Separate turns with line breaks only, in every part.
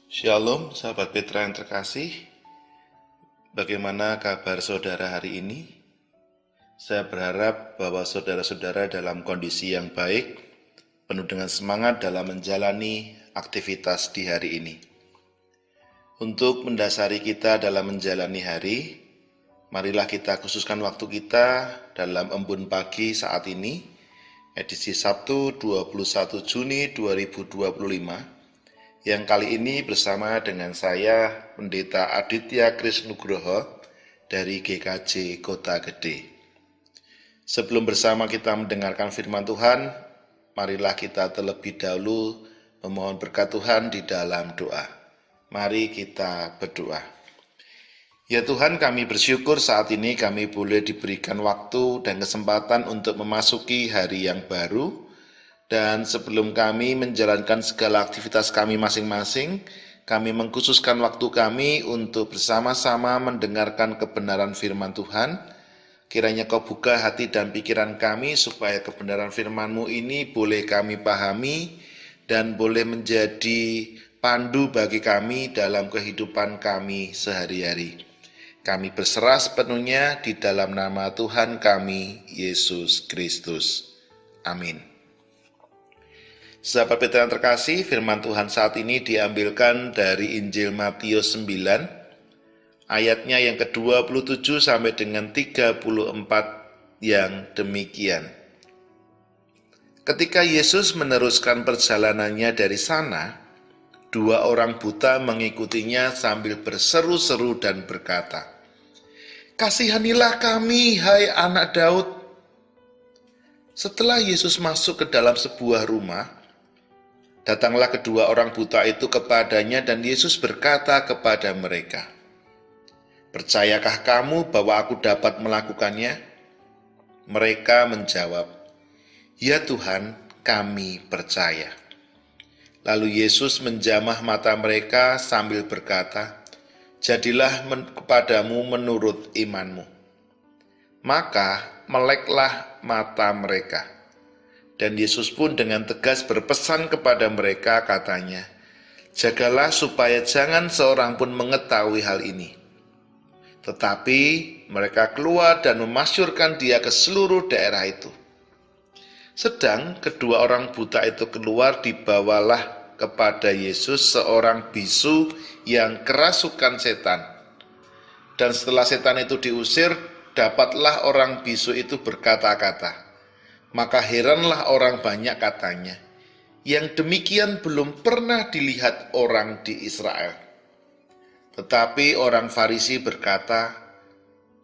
Shalom, sahabat Petra yang terkasih. Bagaimana kabar saudara hari ini? Saya berharap bahwa saudara-saudara dalam kondisi yang baik, penuh dengan semangat dalam menjalani aktivitas di hari ini. Untuk mendasari kita dalam menjalani hari, marilah kita khususkan waktu kita dalam embun pagi saat ini, edisi Sabtu 21 Juni 2025, yang kali ini bersama dengan saya, Pendeta Aditya Krisnugroho dari GKJ Kota Gede. Sebelum bersama kita mendengarkan firman Tuhan, marilah kita terlebih dahulu memohon berkat Tuhan di dalam doa. Mari kita berdoa. Ya Tuhan, kami bersyukur saat ini kami boleh diberikan waktu dan kesempatan untuk memasuki hari yang baru. Dan sebelum kami menjalankan segala aktivitas kami masing-masing, kami mengkhususkan waktu kami untuk bersama-sama mendengarkan kebenaran firman Tuhan. Kiranya Kau buka hati dan pikiran kami supaya kebenaran firman-Mu ini boleh kami pahami dan boleh menjadi pandu bagi kami dalam kehidupan kami sehari-hari. Kami berserah sepenuhnya di dalam nama Tuhan kami, Yesus Kristus. Amin. Sahabat Petra yang terkasih, firman Tuhan saat ini diambilkan dari Injil Matius 9, ayatnya yang ke-27 sampai dengan 34 yang demikian. Ketika Yesus meneruskan perjalanannya dari sana, dua orang buta mengikutinya sambil berseru-seru dan berkata, "Kasihanilah kami, hai anak Daud." Setelah Yesus masuk ke dalam sebuah rumah, datanglah kedua orang buta itu kepadanya dan Yesus berkata kepada mereka, "Percayakah kamu bahwa aku dapat melakukannya?" Mereka menjawab, "Ya Tuhan, kami percaya." Lalu Yesus menjamah mata mereka sambil berkata, "Jadilah kepadamu menurut imanmu." Maka meleklah mata mereka. Dan Yesus pun dengan tegas berpesan kepada mereka, katanya, "Jagalah supaya jangan seorang pun mengetahui hal ini." Tetapi mereka keluar dan memasyurkan dia ke seluruh daerah itu. Sedang kedua orang buta itu keluar, dibawalah kepada Yesus seorang bisu yang kerasukan setan. Dan setelah setan itu diusir, dapatlah orang bisu itu berkata-kata. Maka heranlah orang banyak, katanya, yang demikian belum pernah dilihat orang di Israel. Tetapi orang Farisi berkata,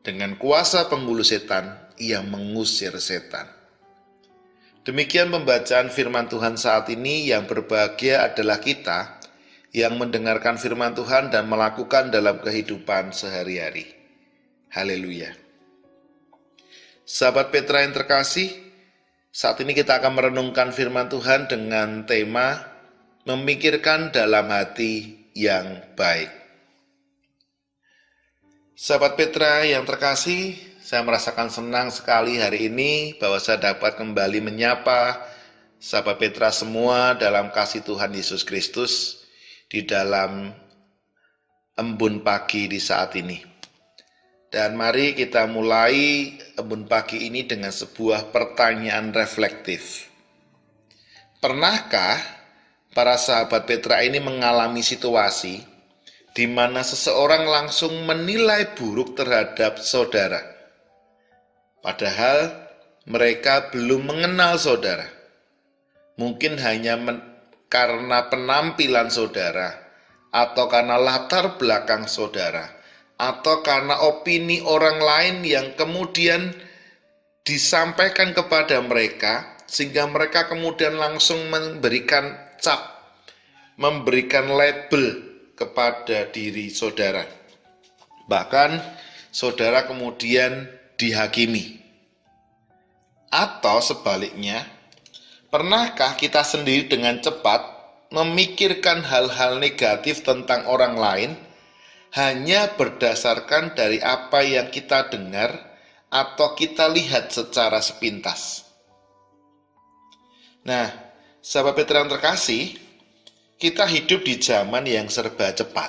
dengan kuasa penghulu setan, ia mengusir setan. Demikian pembacaan firman Tuhan saat ini. Yang berbahagia adalah kita yang mendengarkan firman Tuhan dan melakukan dalam kehidupan sehari-hari. Haleluya. Sahabat Petra yang terkasih, saat ini kita akan merenungkan firman Tuhan dengan tema memikirkan dalam hati yang baik. Sahabat Petra yang terkasih, saya merasakan senang sekali hari ini bahwa saya dapat kembali menyapa sahabat Petra semua dalam kasih Tuhan Yesus Kristus di dalam embun pagi di saat ini. Dan mari kita mulai embun pagi ini dengan sebuah pertanyaan reflektif. Pernahkah para sahabat Petra ini mengalami situasi di mana seseorang langsung menilai buruk terhadap saudara, padahal mereka belum mengenal saudara? Mungkin hanya karena penampilan saudara, atau karena latar belakang saudara, atau karena opini orang lain yang kemudian disampaikan kepada mereka, sehingga mereka kemudian langsung memberikan cap, memberikan label kepada diri saudara. Bahkan saudara kemudian dihakimi. Atau sebaliknya, pernahkah kita sendiri dengan cepat memikirkan hal-hal negatif tentang orang lain hanya berdasarkan dari apa yang kita dengar atau kita lihat secara sepintas? Nah, sahabat Petra yang terkasih, Kita hidup di zaman yang serba cepat.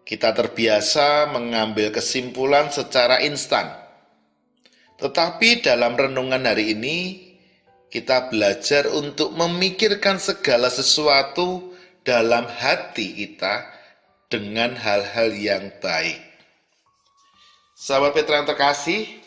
Kita terbiasa mengambil kesimpulan secara instan. Tetapi dalam renungan hari ini, kita belajar untuk memikirkan segala sesuatu dalam hati kita dengan hal-hal yang baik. Sahabat Petra yang terkasih,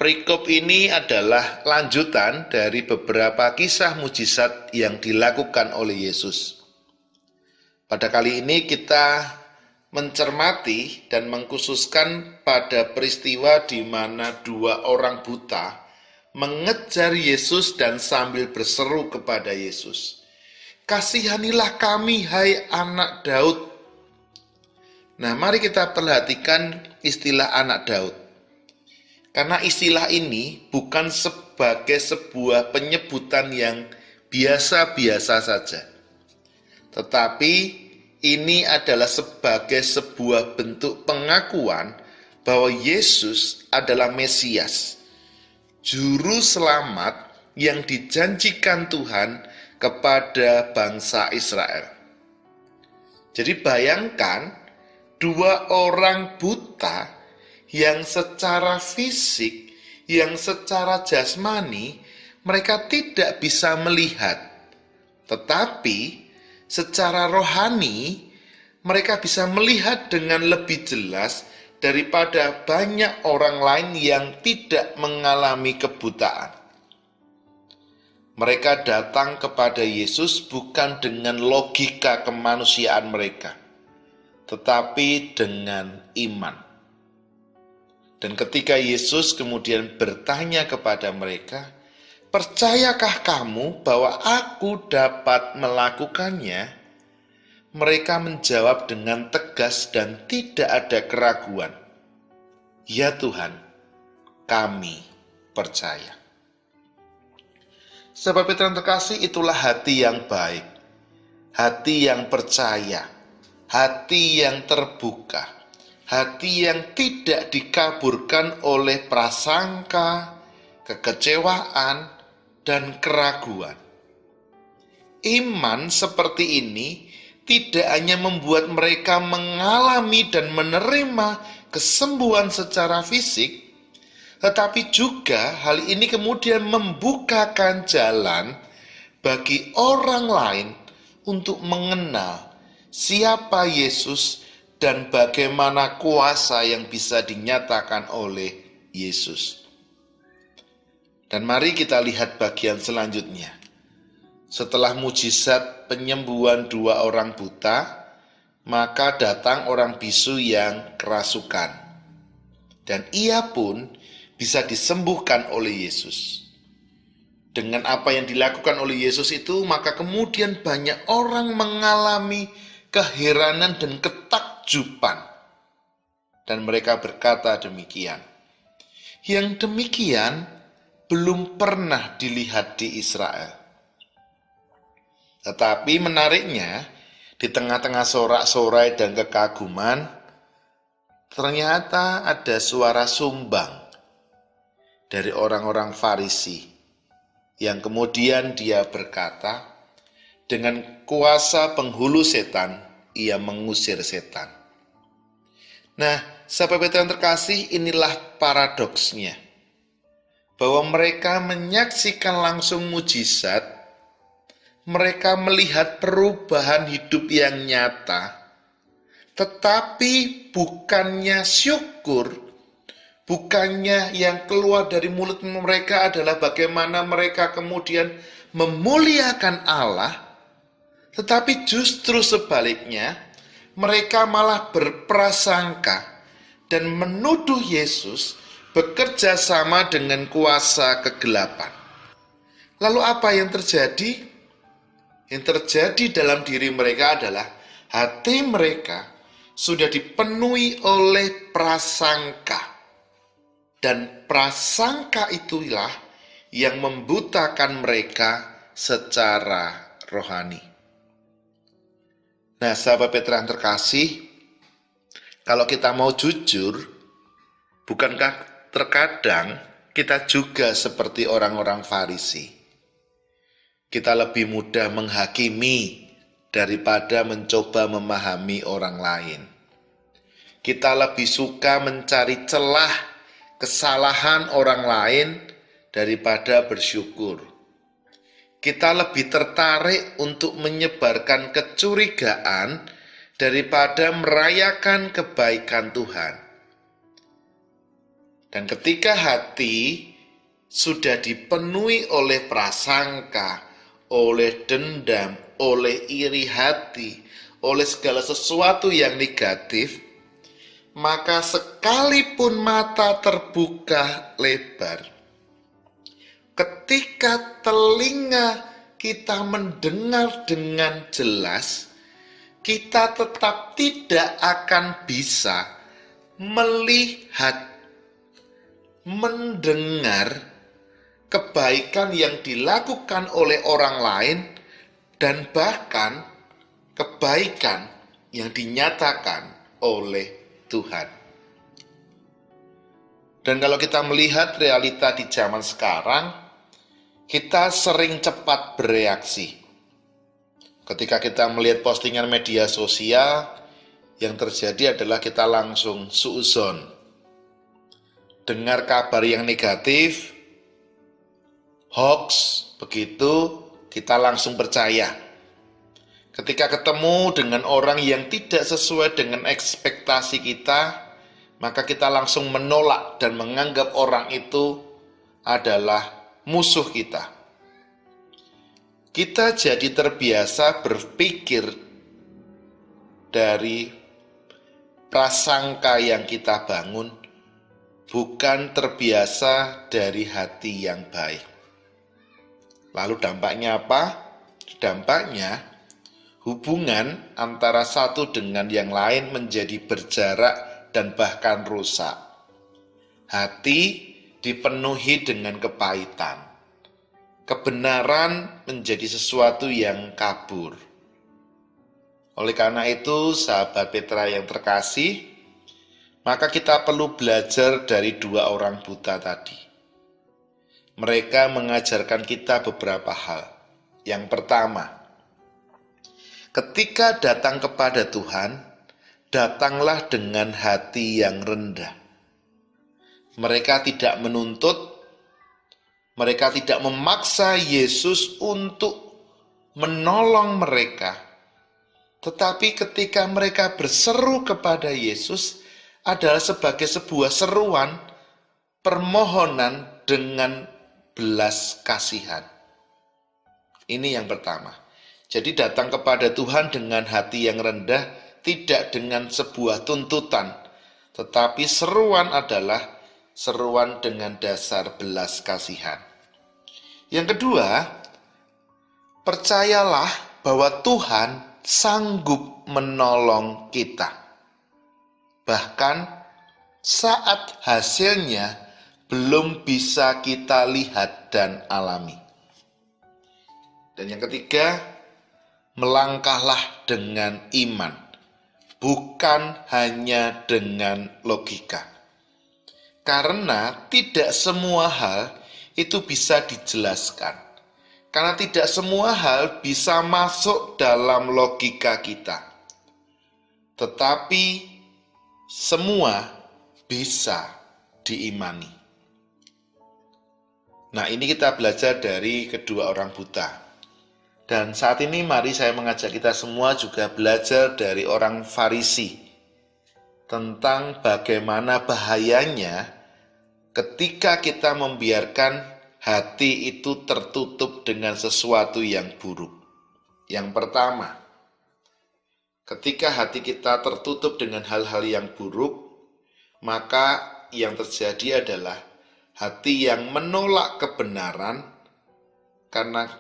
perikop ini adalah lanjutan dari beberapa kisah mujizat yang dilakukan oleh Yesus. Pada kali ini kita mencermati dan mengkhususkan pada peristiwa di mana dua orang buta mengejar Yesus dan sambil berseru kepada Yesus, "Kasihanilah kami, hai anak Daud." Nah, mari kita perhatikan istilah anak Daud. Karena istilah ini bukan sebagai sebuah penyebutan yang biasa-biasa saja. Tetapi ini adalah sebagai sebuah bentuk pengakuan bahwa Yesus adalah Mesias, juru selamat yang dijanjikan Tuhan kepada bangsa Israel. Jadi bayangkan dua orang buta yang secara fisik, yang secara jasmani mereka tidak bisa melihat, tetapi secara rohani, mereka bisa melihat dengan lebih jelas daripada banyak orang lain yang tidak mengalami kebutaan. Mereka datang kepada Yesus bukan dengan logika kemanusiaan mereka, tetapi dengan iman. Dan ketika Yesus kemudian bertanya kepada mereka, "Percayakah kamu bahwa aku dapat melakukannya?" Mereka menjawab dengan tegas dan tidak ada keraguan, "Ya Tuhan, kami percaya." Sahabat Petra yang terkasih, itulah hati yang baik, hati yang percaya, hati yang terbuka, hati yang tidak dikaburkan oleh prasangka, kekecewaan, dan keraguan. Iman seperti ini tidak hanya membuat mereka mengalami dan menerima kesembuhan secara fisik, tetapi juga hal ini kemudian membukakan jalan bagi orang lain untuk mengenal siapa Yesus dan bagaimana kuasa yang bisa dinyatakan oleh Yesus. Dan mari kita lihat bagian selanjutnya. Setelah mujizat penyembuhan dua orang buta, maka datang orang bisu yang kerasukan. Dan ia pun bisa disembuhkan oleh Yesus. Dengan apa yang dilakukan oleh Yesus itu, maka kemudian banyak orang mengalami keheranan dan ketakjuban. Dan mereka berkata demikian, "Yang demikian belum pernah dilihat di Israel." Tetapi menariknya, di tengah-tengah sorak-sorai dan kekaguman, ternyata ada suara sumbang dari orang-orang Farisi, yang kemudian dia berkata, dengan kuasa penghulu setan, ia mengusir setan. Nah, sahabat Petra yang terkasih, inilah paradoksnya, bahwa mereka menyaksikan langsung mujizat, mereka melihat perubahan hidup yang nyata, tetapi bukannya syukur, bukannya yang keluar dari mulut mereka adalah bagaimana mereka kemudian memuliakan Allah, tetapi justru sebaliknya, mereka malah berprasangka dan menuduh Yesus bekerja sama dengan kuasa kegelapan. Lalu apa yang terjadi? Yang terjadi dalam diri mereka adalah hati mereka sudah dipenuhi oleh prasangka. Dan prasangka itulah yang membutakan mereka secara rohani. Nah, sahabat Petra yang terkasih, kalau kita mau jujur, bukankah terkadang kita juga seperti orang-orang Farisi? Kita lebih mudah menghakimi daripada mencoba memahami orang lain. Kita lebih suka mencari celah kesalahan orang lain daripada bersyukur. Kita lebih tertarik untuk menyebarkan kecurigaan daripada merayakan kebaikan Tuhan. Dan ketika hati sudah dipenuhi oleh prasangka, oleh dendam, oleh iri hati, oleh segala sesuatu yang negatif, maka sekalipun mata terbuka lebar, ketika telinga kita mendengar dengan jelas, kita tetap tidak akan bisa melihat, mendengar kebaikan yang dilakukan oleh orang lain dan bahkan kebaikan yang dinyatakan oleh Tuhan. Dan kalau kita melihat realita di zaman sekarang, kita sering cepat bereaksi. Ketika kita melihat postingan media sosial, yang terjadi adalah kita langsung suudzon. Dengar kabar yang negatif, hoax, begitu kita langsung percaya. Ketika ketemu dengan orang yang tidak sesuai dengan ekspektasi kita, maka kita langsung menolak dan menganggap orang itu adalah musuh kita. Kita jadi terbiasa berpikir dari prasangka yang kita bangun, bukan terbiasa dari hati yang baik. Lalu dampaknya apa? Dampaknya hubungan antara satu dengan yang lain menjadi berjarak dan bahkan rusak. Hati dipenuhi dengan kepahitan. Kebenaran menjadi sesuatu yang kabur. Oleh karena itu, sahabat Petra yang terkasih, maka kita perlu belajar dari dua orang buta tadi. Mereka mengajarkan kita beberapa hal. Yang pertama, ketika datang kepada Tuhan, datanglah dengan hati yang rendah. Mereka tidak menuntut, mereka tidak memaksa Yesus untuk menolong mereka. Tetapi ketika mereka berseru kepada Yesus adalah sebagai sebuah seruan, permohonan dengan belas kasihan. Ini yang pertama. Jadi datang kepada Tuhan dengan hati yang rendah, tidak dengan sebuah tuntutan, tetapi seruan adalah seruan dengan dasar belas kasihan. Yang kedua, percayalah bahwa Tuhan sanggup menolong kita. Bahkan saat hasilnya belum bisa kita lihat dan alami. Dan yang ketiga, melangkahlah dengan iman, bukan hanya dengan logika. Karena tidak semua hal itu bisa dijelaskan. Karena tidak semua hal bisa masuk dalam logika kita. Tetapi semua bisa diimani. Nah, ini kita belajar dari kedua orang buta. Dan saat ini mari saya mengajak kita semua juga belajar dari orang Farisi tentang bagaimana bahayanya ketika kita membiarkan hati itu tertutup dengan sesuatu yang buruk. Yang pertama, ketika hati kita tertutup dengan hal-hal yang buruk, maka yang terjadi adalah hati yang menolak kebenaran karena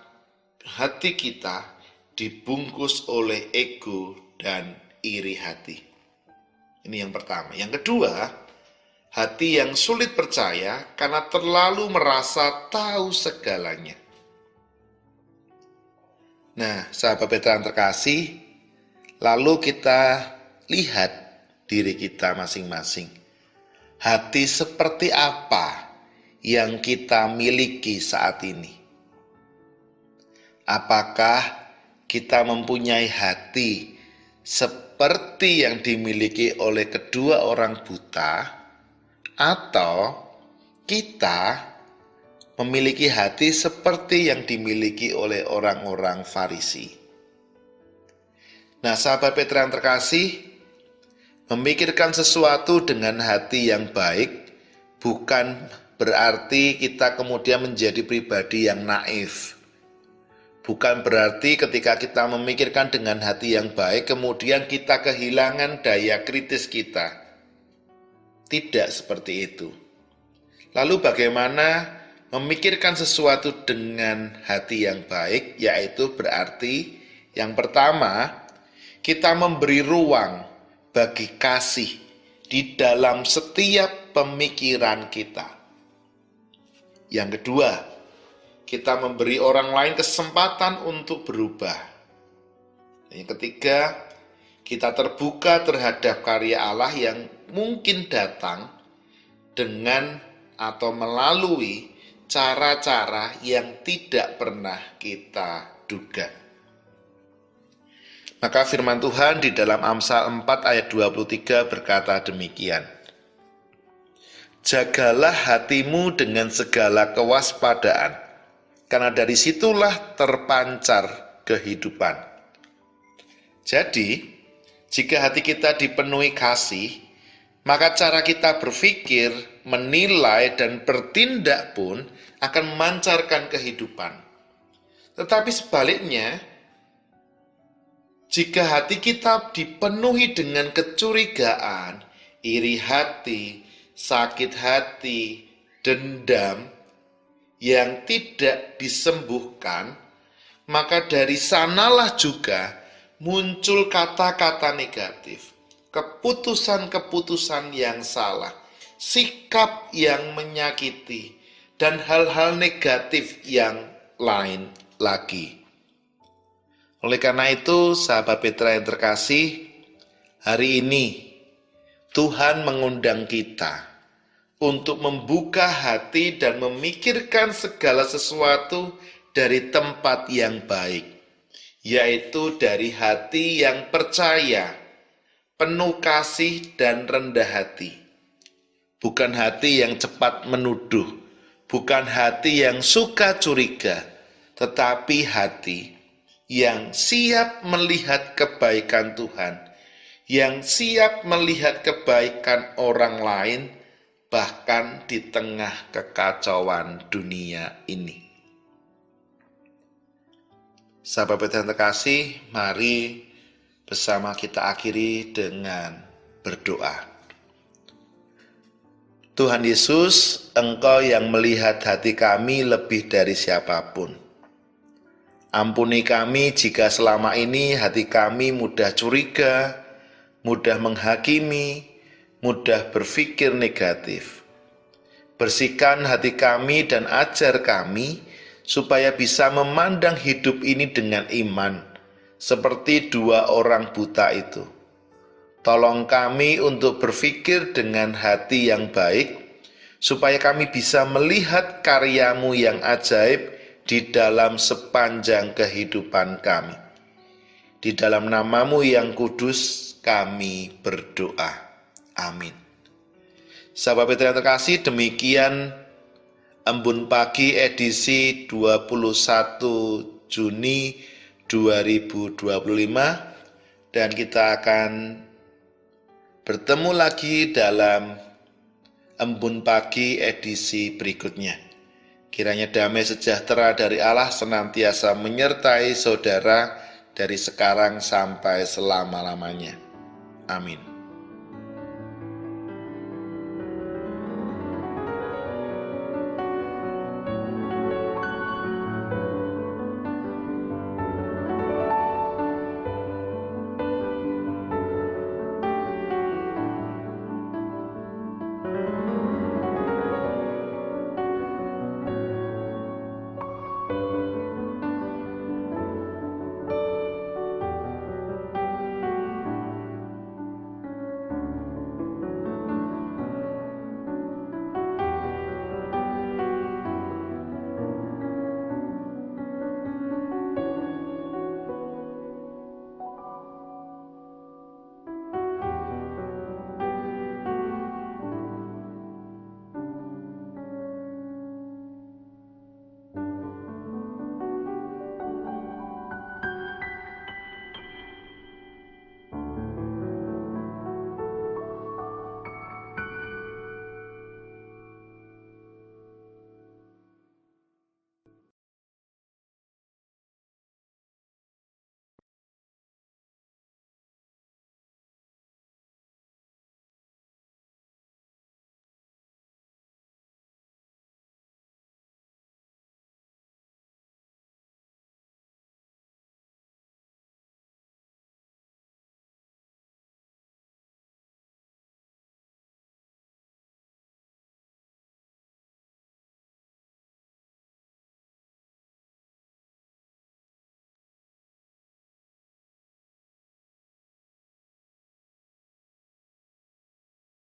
hati kita dibungkus oleh ego dan iri hati. Ini yang pertama. Yang kedua, hati yang sulit percaya karena terlalu merasa tahu segalanya. Nah, sahabat Petra yang terkasih, lalu kita lihat diri kita masing-masing. Hati seperti apa yang kita miliki saat ini? Apakah kita mempunyai hati seperti yang dimiliki oleh kedua orang buta, atau kita memiliki hati seperti yang dimiliki oleh orang-orang Farisi. Nah, sahabat Petra yang terkasih, memikirkan sesuatu dengan hati yang baik bukan berarti kita kemudian menjadi pribadi yang naif. Bukan berarti ketika kita memikirkan dengan hati yang baik, kemudian kita kehilangan daya kritis kita. Tidak seperti itu. Lalu bagaimana memikirkan sesuatu dengan hati yang baik? Yaitu berarti yang pertama, kita memberi ruang bagi kasih di dalam setiap pemikiran kita. Yang kedua, kita memberi orang lain kesempatan untuk berubah. Yang ketiga, kita terbuka terhadap karya Allah yang mungkin datang dengan atau melalui cara-cara yang tidak pernah kita duga. Maka firman Tuhan di dalam Amsal 4 ayat 23 berkata demikian. Jagalah hatimu dengan segala kewaspadaan, karena dari situlah terpancar kehidupan. Jadi, jika hati kita dipenuhi kasih, maka cara kita berpikir, menilai, dan bertindak pun akan memancarkan kehidupan. Tetapi sebaliknya, jika hati kita dipenuhi dengan kecurigaan, iri hati, sakit hati, dendam yang tidak disembuhkan, maka dari sanalah juga muncul kata-kata negatif, keputusan-keputusan yang salah, sikap yang menyakiti, dan hal-hal negatif yang lain lagi. Oleh karena itu, sahabat Petra yang terkasih, hari ini Tuhan mengundang kita untuk membuka hati dan memikirkan segala sesuatu dari tempat yang baik, yaitu dari hati yang percaya, penuh kasih dan rendah hati. Bukan hati yang cepat menuduh, bukan hati yang suka curiga, tetapi hati yang siap melihat kebaikan Tuhan, yang siap melihat kebaikan orang lain, bahkan di tengah kekacauan dunia ini. Sahabat Petra yang terkasih, mari bersama kita akhiri dengan berdoa. Tuhan Yesus, Engkau yang melihat hati kami lebih dari siapapun. Ampuni kami jika selama ini hati kami mudah curiga, mudah menghakimi, mudah berpikir negatif. Bersihkan hati kami dan ajar kami supaya bisa memandang hidup ini dengan iman, seperti dua orang buta itu. Tolong kami untuk berpikir dengan hati yang baik, supaya kami bisa melihat karya-Mu yang ajaib di dalam sepanjang kehidupan kami. Di dalam nama-Mu yang kudus kami berdoa. Amin. Sahabat Petra yang terkasih, demikian Embun Pagi edisi 21 Juni 2025, dan kita akan bertemu lagi dalam Embun Pagi edisi berikutnya. Kiranya damai sejahtera dari Allah senantiasa menyertai saudara dari sekarang sampai selama-lamanya. Amin.